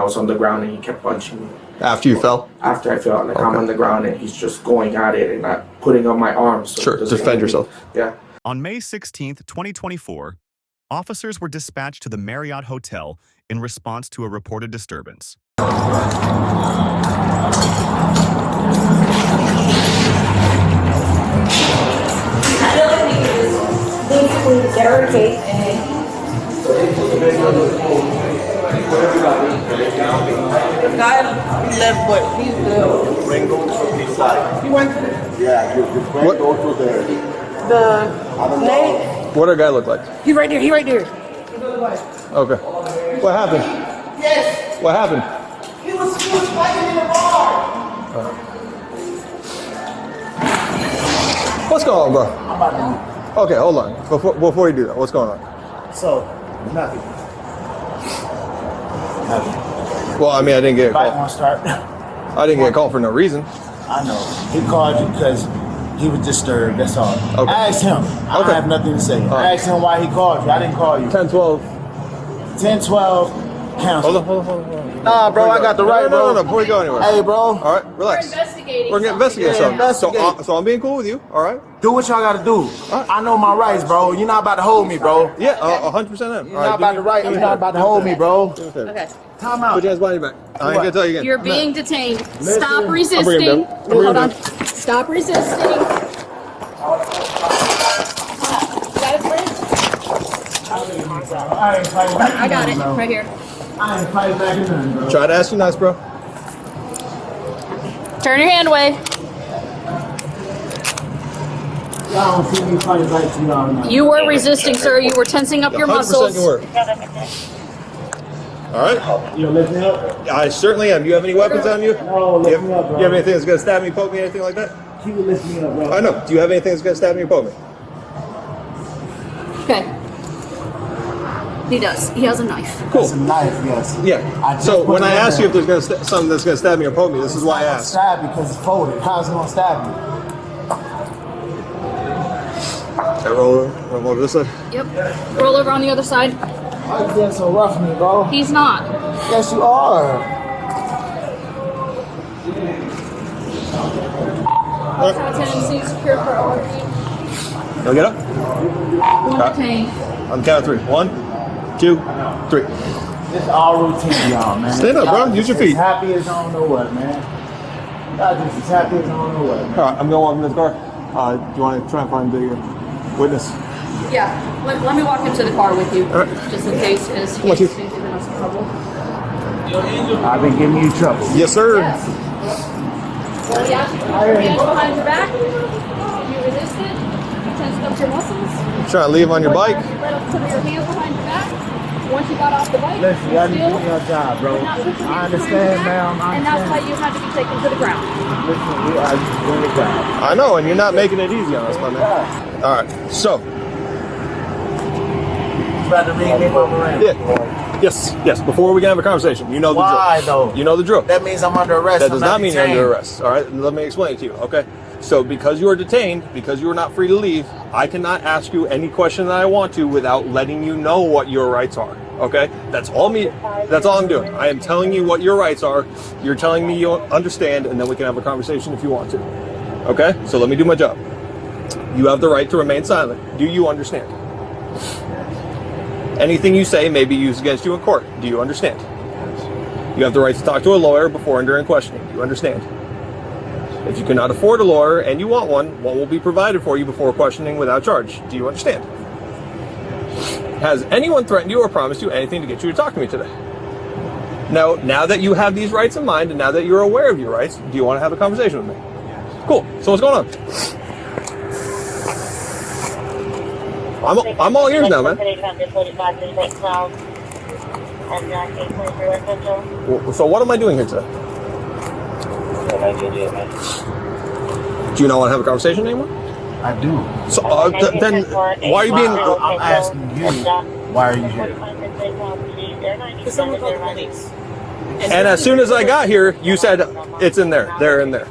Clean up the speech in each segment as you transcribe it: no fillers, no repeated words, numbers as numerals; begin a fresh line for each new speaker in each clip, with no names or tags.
I was on the ground and he kept punching me.
After you fell?
After I fell, like I'm on the ground and he's just going at it and not putting up my arms. So
sure, defend yourself.
Yeah.
On May 16th, 2024, officers were dispatched to the Marriott Hotel in response to a reported disturbance.
The guy left, but he's good.
Bring those to this side.
He went to
Yeah, you bring those to
the lake.
What did a guy look like?
He right there. He right there.
Okay. What happened?
Yes.
What happened?
He was fighting in the bar.
What's going on, bro?
I'm about to leave.
Okay, hold on. Before you do that, what's going on?
So, nothing. Nothing.
Well, I mean, I didn't get a
Fight
call.
won't start.
I didn't get a call for no reason.
I know. He called you because he was disturbed. That's all.
Okay.
I asked him. I don't have nothing to say. I asked him why he called you. I didn't call you.
10-12.
10-12. Cancel.
Hold on.
Nah, bro, I got the right, bro.
No, before you go anywhere.
Hey, bro.
All right, relax.
Investigating.
We're going to investigate something.
investigate.
So I'm being cool with you, all right?
Do what y'all gotta do. I know my rights, bro. You're not about to hold me, bro.
Yeah, 100% am.
You're not about to right. You're not about to hold me, bro.
Okay.
Time out.
Put your hands behind your back. I ain't gonna tell you again.
You're being detained. Stop
I'm
resisting.
bringing him down.
Hold on. Stop resisting. You got it, friend?
I ain't fighting back.
I got it. Right here.
I ain't fighting back in nothing, bro.
Try to ask you nice, bro.
Turn your hand away.
Y'all don't see me fighting back to y'all now.
You were resisting, sir. You were tensing up your
100%
muscles.
you were. All right.
You gonna lift me up?
I certainly am. Do you have any weapons on you?
No, lift me up, bro.
You have anything that's gonna stab me, poke me, anything like that?
You can lift me up, bro.
I know. Do you have anything that's gonna stab me or poke me?
Okay. He does. He has a knife.
Cool.
It's a knife, yes.
Yeah. So when I ask you if there's something that's gonna stab me or poke me, this is why I asked.
Stab because it's folded. How's it gonna stab me?
Okay, roll over this side.
Yep. Roll over on the other side.
Why you being so rough with me, bro?
He's not.
Yes, you are.
Have a tendency to secure for overheat.
Now get up.
One detained.
On the count of 3. 1, 2, 3.
It's all routine, y'all, man.
Stand up, bro. Use your feet.
As happy as I don't know what, man. Y'all just as happy as I don't know what.
All right, I'm gonna walk in this car. Do you want to try and find the witness?
Yeah. Let me walk into the car with you.
All right.
Just in case he's
Come on, Chief.
giving us trouble.
I've been giving you trouble.
Yes, sir.
Yes. Well, yeah. Hands behind your back. You resisted. You tensed up your muscles.
Trying to leave on your bike.
Let up some of your hands behind your back. Once you got off the bike,
Listen, y'all need to
still
do your job, bro.
would not put your
I
hands behind
understand,
your back,
ma'am. I
And that's why
understand.
you had to be taken to the ground.
Listen, we are just doing your job.
I know, and you're not making it easy on us, my man. All right, so
Rather read me my Miranda.
yeah, yes. Before we can have a conversation, you know the
Why,
drill.
though?
You know the drill.
That means I'm under arrest.
That
I'm
does not mean you're
detained.
under arrest. All right, let me explain it to you. Okay, so because you are detained, because you are not free to leave, I cannot ask you any question that I want to without letting you know what your rights are. Okay, that's all I'm doing. I am telling you what your rights are. You're telling me you understand, and then we can have a conversation if you want to. Okay, so let me do my job. You have the right to remain silent. Do you understand? Anything you say may be used against you in court. Do you understand? You have the right to talk to a lawyer before and during questioning. Do you understand? If you cannot afford a lawyer and you want one will be provided for you before questioning without charge. Do you understand? Has anyone threatened you or promised you anything to get you to talk to me today? Now that you have these rights in mind and now that you're aware of your rights, do you want to have a conversation with me? Cool. So what's going on? I'm all ears now, man. So what am I doing here today? Do you not want to have a conversation anymore?
I do.
So then why are you being...
I'm asking you, why are you here?
Because someone called the police.
And as soon as I got here, you said it's in there. They're in there.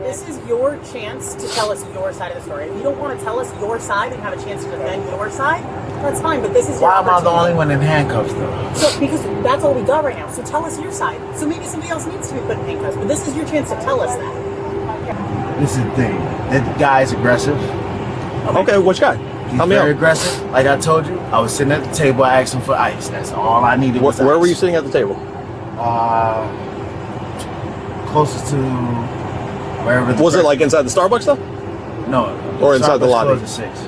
This is your chance to tell us your side of the story. If you don't want to tell us your side and have a chance to defend your side,
That's fine, but this is your
Why am I the
opportunity.
only one in handcuffs though?
So, because that's all we got right now. So tell us your side. So maybe somebody else needs to be put in handcuffs, but this is your chance to tell us that.
This is the thing. That guy's aggressive.
Okay, which guy?
He's
Tell me
very
out.
aggressive. Like I told you, I was sitting at the table, I asked him for ice. That's all I needed was
Where
ice.
were you sitting at the table?
Closest to wherever.
Was it like inside the Starbucks though?
No.
Or inside the
Starbucks
lobby?
closed at 6.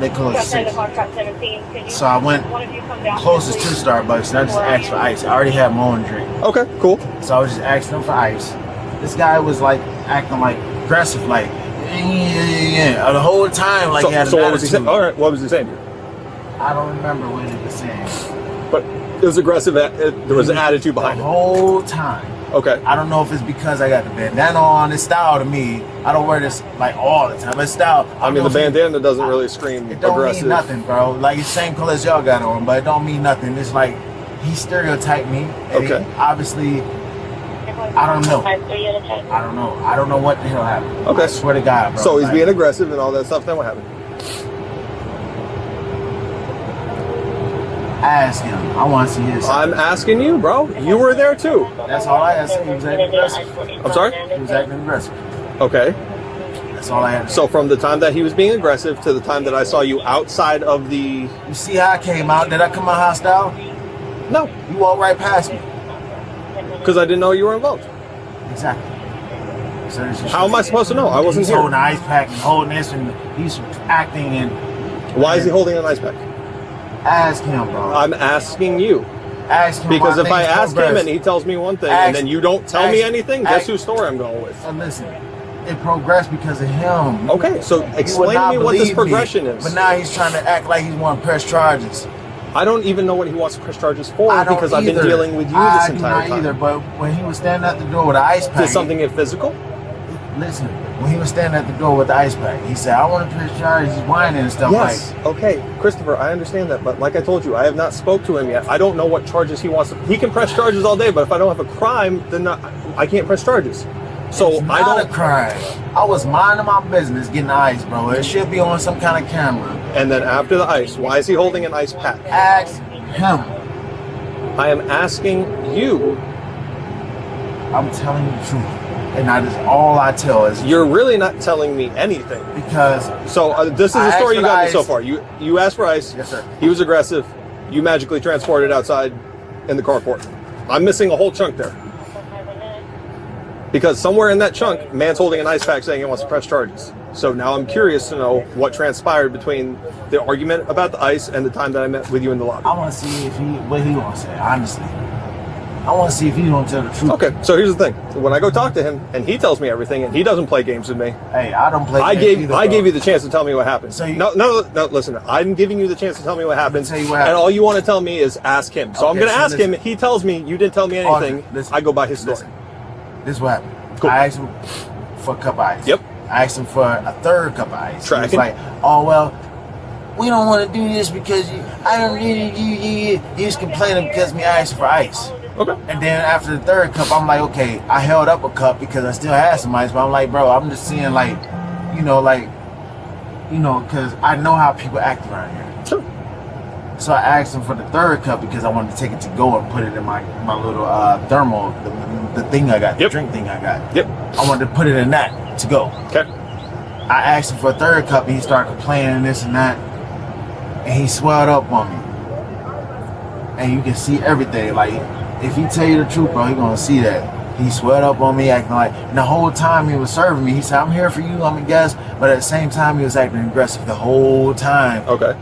They closed at 6.
Contract 17. Can you,
So I went
one of you come down
closest to
here, please?
Starbucks and I just asked for ice. I already had my own drink.
Okay, cool.
So I was just asking him for ice. This guy was like acting like aggressive, like yeah, the whole time, like he had
So
an
what was he saying?
attitude.
All right, what was he saying to you?
I don't remember what he was saying.
But it was aggressive. There was an attitude behind
the
it.
whole time.
Okay.
I don't know if it's because I got the bandana on. It's style to me. I don't wear this like all the time. It's style.
I mean, the bandana doesn't really scream
It don't
aggressive.
mean nothing, bro. Like it's the same color as y'all got on, but it don't mean nothing. It's like he stereotyped me. And
Okay.
he obviously, I don't know. I don't know. I don't know what the hell happened.
Okay.
I swear to God, bro.
So he's
Like,
being aggressive and all that stuff. Then what happened?
ask him. I want to see his.
I'm asking you, bro. You were there too.
That's all I asked him. He was acting aggressive.
I'm sorry?
He was acting aggressive.
Okay.
That's all I had.
So from the time that he was being aggressive to the time that I saw you outside of the...
You see how I came out? Did I come out hostile?
No,
You walked right past me.
because I didn't know you were involved.
Exactly. So this is-
How am I supposed to know? I wasn't
he's
here.
holding an ice pack and holding this, and he's acting and.
Why is he holding an ice pack?
Ask him, bro.
I'm asking you.
Ask him.
Because
why
if I
things
ask him
progress.
and he tells me one thing
Ask-
and then you don't tell me
ask-
anything,
ask-
guess whose story I'm going with?
And listen, it progressed because of him.
Okay, so
You would
explain to
not
me what this
believe me,
progression is.
But now he's trying to act like he's want to press charges.
I don't even know what he wants to press charges for
I don't
because I've been
either.
dealing with you
I
this
do
entire
not
time.
either. But when he was standing at the door with the ice pack,
Did something get physical?
Listen, when he was standing at the door with the ice pack, he said, "I want to press charges." He's whining and stuff
Yes.
like.
Okay, Christopher, I understand that, but like I told you, I have not spoke to him yet. I don't know what charges he wants to. He can press charges all day, but if I don't have a crime, then I can't press charges. So
It's
I
not
don't.
a crime. I was minding my business, getting ice, bro. It should be on some kind of camera.
And then after the ice, why is he holding an ice pack?
Ask him.
I am asking you.
I'm telling you the truth, and that is all I tell is
You're really not telling me anything.
because
So this is
I
the
asked
story you
for the
got me so
ice.
far. You asked for ice.
Yes, sir.
He was aggressive. You magically transported outside in the carport. I'm missing a whole chunk there. Because somewhere in that chunk, man's holding an ice pack saying he wants to press charges. So now I'm curious to know what transpired between the argument about the ice and the time that I met with you in the lobby.
I want to see if what he gonna say. Honestly, I want to see if he gonna tell the truth.
Okay, so here's the thing. When I go talk to him and he tells me everything and he doesn't play games with me,
Hey, I don't play.
I
games
gave
either,
I
bro.
gave you the chance to tell me what happened.
So you-
no, listen. I'm giving you the chance to tell me what happened.
tell you what
And
happened.
all you want to tell me is ask him. So I'm
Okay,
going to
so
ask him.
listen.
He tells me you didn't tell me anything.
Listen.
I go by his story.
Listen. This is what happened.
Cool.
I asked him for a cup of ice.
Yep.
I asked him for a third cup of ice. He was
Tracking.
like, "Oh well, we don't want to do this because I don't really you." He was complaining because me asked for ice.
Okay.
And then after the third cup, I'm like, okay, I held up a cup because I still had some ice, but I'm like, bro, I'm just seeing because I know how people act around here.
Sure.
So I asked him for the third cup because I wanted to take it to go and put it in my little thermal, the thing I got, the
Yep.
drink thing I got.
Yep.
I wanted to put it in that to go.
Okay.
I asked him for a third cup and he started complaining this and that. And he swelled up on me. And you can see everything. Like, if he tell you the truth, bro, he gonna see that. He swelled up on me, acting like, and the whole time he was serving me, he said, "I'm here for you, I'm a guest." But at the same time, he was acting aggressive the whole time.
Okay.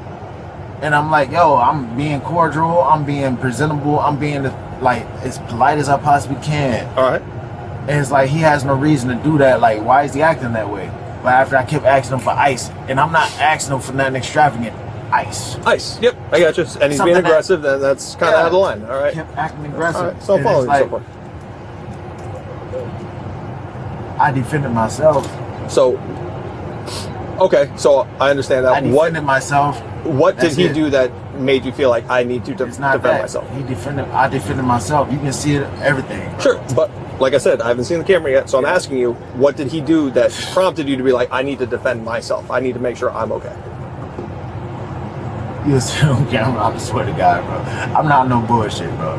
And I'm like, yo, I'm being cordial, I'm being presentable, I'm being like as polite as I possibly can.
All right.
And it's like he has no reason to do that. Like, why is he acting that way? But after I kept asking him for ice, and I'm not asking him for nothing extravagant, ice.
Ice. Yep. I got you. And he's
Something
being
that-
aggressive. Then that's kind of out of the line. All right.
Kept acting aggressive.
All right. So I'm
And it's
following you so
like,
far.
I defended myself.
So. Okay. So I understand that.
I defended myself.
What did
That's
he
it.
do that made you feel like I need to
It's not
defend
that.
myself?
I defended myself. You can see it, everything.
Sure, but like I said, I haven't seen the camera yet, so I'm asking you, what did he do that prompted you to be like, I need to defend myself. I need to make sure I'm okay.
You was on camera, I swear to God, bro. I'm not no bullshit, bro.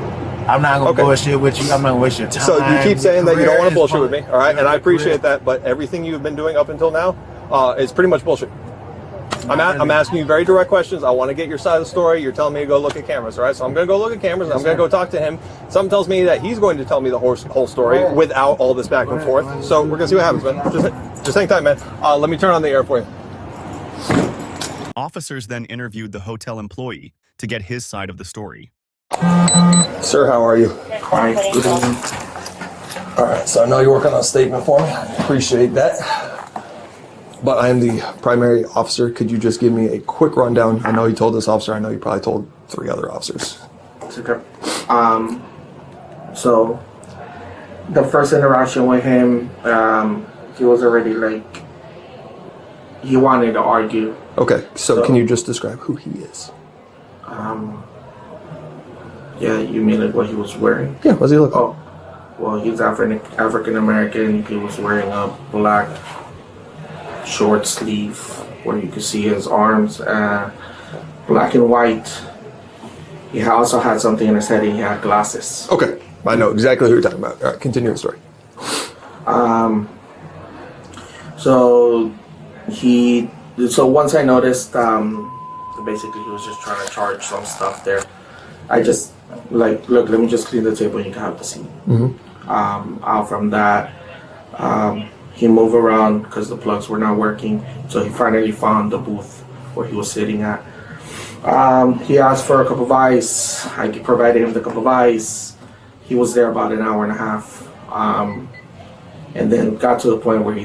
I'm not gonna
Okay.
bullshit with you. I'm gonna waste your time.
So you keep saying that you don't want to bullshit with me, all right? And I appreciate
that.
that, but everything you've been doing up until now is pretty much bullshit. I'm asking you very direct questions. I want to get your side of the story. You're telling me to go look at cameras, all right? So I'm going to go look at cameras. And I'm going to go talk to him. Something tells me that he's going to tell me the whole story without all this back and forth. So we're going to see what happens, man. Just hang tight, man. Let me turn on the air for you.
Officers then interviewed the hotel employee to get his side of the story.
Sir, how are you?
Hi, good evening.
All right, so I know you're working on a statement for me. I appreciate that. But I am the primary officer. Could you just give me a quick rundown? I know you told this officer. I know you probably told 3 other officers.
Okay. So the first interaction with him, he was already like, he wanted to argue.
Okay, so can you just describe who he is?
Yeah, you mean like what he was wearing?
Yeah, what does he look like?
Oh, well, he's African American. He was wearing a black short sleeve where you could see his arms, black and white. He also had something in his head and he had glasses.
Okay, I know exactly who you're talking about. All right, continue the story.
So once I noticed, basically he was just trying to charge some stuff there. I just like, look, let me just clean the table and you can have the seat. Out from that, he moved around because the plugs were not working. So he finally found the booth where he was sitting at. He asked for a cup of ice. I provided him the cup of ice. He was there about an hour and a half. And then got to the point where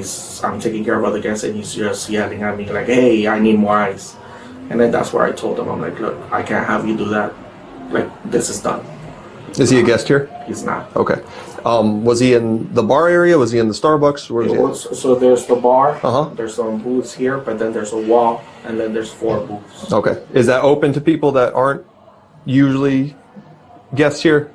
I'm taking care of other guests and he's just yelling at me like, hey, I need more ice. And then that's where I told him, I'm like, look, I can't have you do that. Like, this is done.
Is he a guest here?
He's not.
Okay. Was he in the bar area? Was he in the Starbucks? Where was he?
So there's the bar.
Uh-huh.
There's some booths here, but then there's a wall, and then there's 4 booths.
Okay. Is that open to people that aren't usually guests here?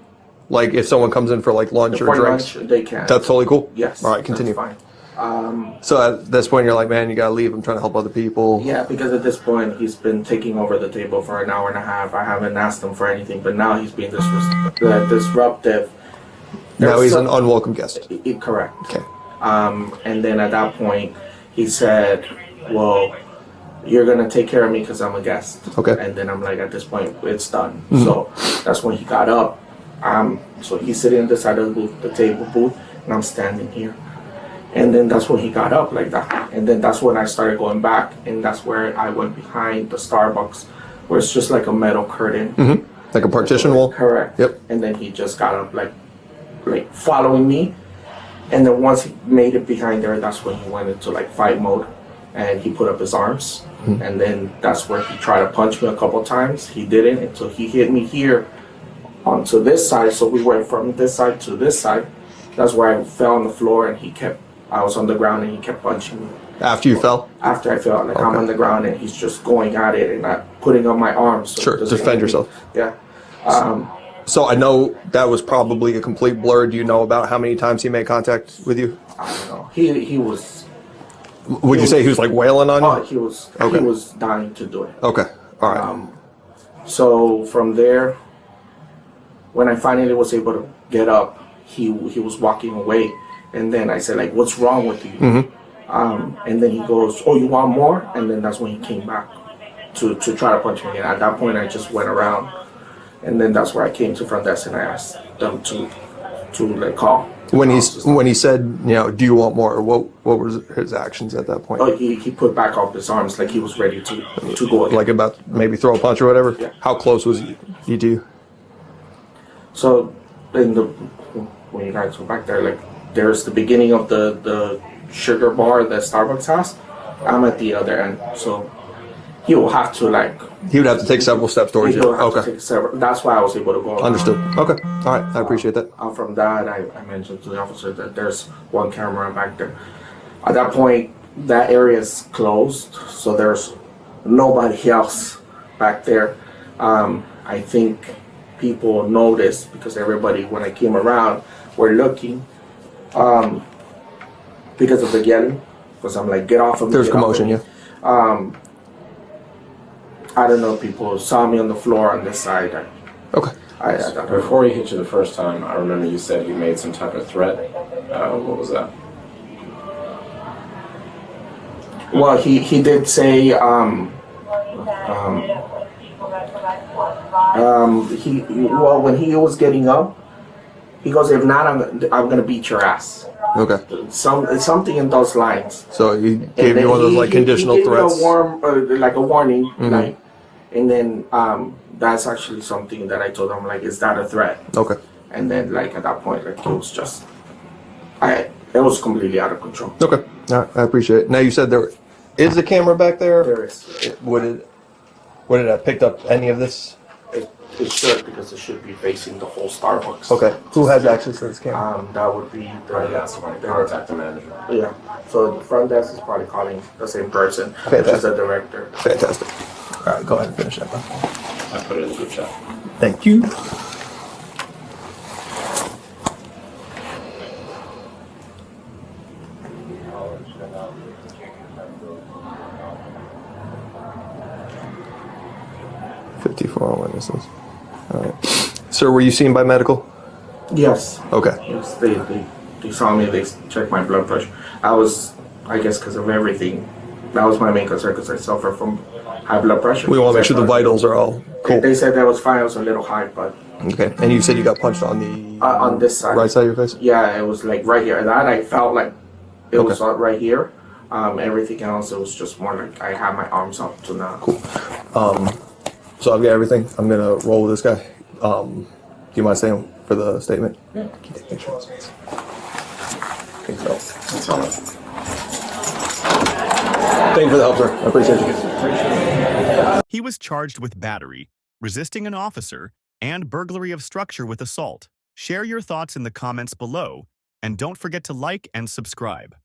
Like if someone comes in for like lunch or
For
drinks?
lunch, they can.
That's totally cool?
Yes.
All right, continue.
That's fine.
So at this point you're like, man, you gotta leave. I'm trying to help other people.
Yeah, because at this point he's been taking over the table for an hour and a half. I haven't asked him for anything, but now he's being disruptive.
Now he's an unwelcome guest.
Correct.
Okay.
And then at that point, he said, well, you're going to take care of me because I'm a guest.
Okay.
And then I'm like, at this point, it's done. So that's when he got up. So he's sitting on the side of the table booth, and I'm standing here. And then that's when he got up like that. And then that's when I started going back, and that's where I went behind the Starbucks, where it's just like a metal curtain.
Like a partition wall?
Correct.
Yep.
And then he just got up like following me. And then once he made it behind there, that's when he went into like fight mode. And he put up his arms. And then that's where he tried to punch me a couple times. He didn't until he hit me here onto this side. So we went from this side to this side. That's where I fell on the floor, and I was on the ground and he kept punching me.
After you fell?
After I fell, like I'm on the ground and he's just going at it and not putting up my arms. So
Sure, defend yourself.
Yeah.
So I know that was probably a complete blur. Do you know about how many times he made contact with you?
I don't know. He was.
Would you say he was like wailing on you?
Oh, he was.
Okay.
He was dying to do it.
Okay. All right.
So from there, when I finally was able to get up, he was walking away, and then I said like, "What's wrong with you?" And then he goes, "Oh, you want more?" And then that's when he came back to try to punch me. And at that point, I just went around, and then that's where I came to front desk and I asked them to like call.
When he said, you know, do you want more? What were his actions at that point?
Oh, he put back up his arms like he was ready to go again.
Like about maybe throw a punch or whatever?
Yeah.
How close was he to you?
So when you guys go back there, like there's the beginning of the sugar bar that Starbucks has. I'm at the other end, so he will have to like.
He would have to take several steps towards you. Okay.
That's why I was able to go around.
Understood. Okay. All right. I appreciate that.
From that, I mentioned to the officer that there's one camera back there. At that point, that area is closed, so there's nobody else back there. I think people noticed because everybody, when I came around, were looking because of the yelling. Because I'm like, get off of me.
There's commotion, yeah.
I don't know. People saw me on the floor on this side.
Okay.
I don't know.
Before he hit you the first time, I remember you said he made some type of threat. What was that?
Well, he did say he well, when he was getting up, he goes, if not, I'm gonna beat your ass.
Okay.
Something in those lines.
So he
And
gave
then
you one of those like conditional
he gave me
threats.
like a warning,
Mm-hmm.
like, and then that's actually something that I told him, like, is that a threat?
Okay.
And then like at that point, like it was just, it was completely out of control.
Okay. All right. I appreciate it. Now you said there is a camera back there.
There is.
Would it have picked up any of this?
It should, because it should be facing the whole Starbucks.
Okay. Who has access to this camera?
That would be
Right, yeah, somebody contact the manager.
Yeah. So the front desk is probably calling the same person, which is
Fantastic.
the director.
Fantastic. All right. Go ahead and finish that. Bro.
I put it in the group chat.
Thank you. Witnesses. All right. Sir, were you seen by medical?
Yes.
Okay.
Yes. They saw me. They checked my blood pressure. I guess because of everything. That was my main concern, because I suffer from high blood pressure.
We want to make sure the vitals are all cool.
They said that was fine. I was a little high, but
Okay. And you said you got punched on the
on this side,
right side of your face?
Yeah, it was like right here. That I felt like it
Okay.
was right here. Everything else, it was just more like I had my arms up to now.
Cool. So I've got everything. I'm gonna roll with this guy. Do you mind staying for the statement? Yeah. Can you take pictures? Thanks, Bill.
That's all right.
Thank you for the help, sir. I appreciate you.
He was charged with battery, resisting an officer, and burglary of structure with assault. Share your thoughts in the comments below, and don't forget to like and subscribe.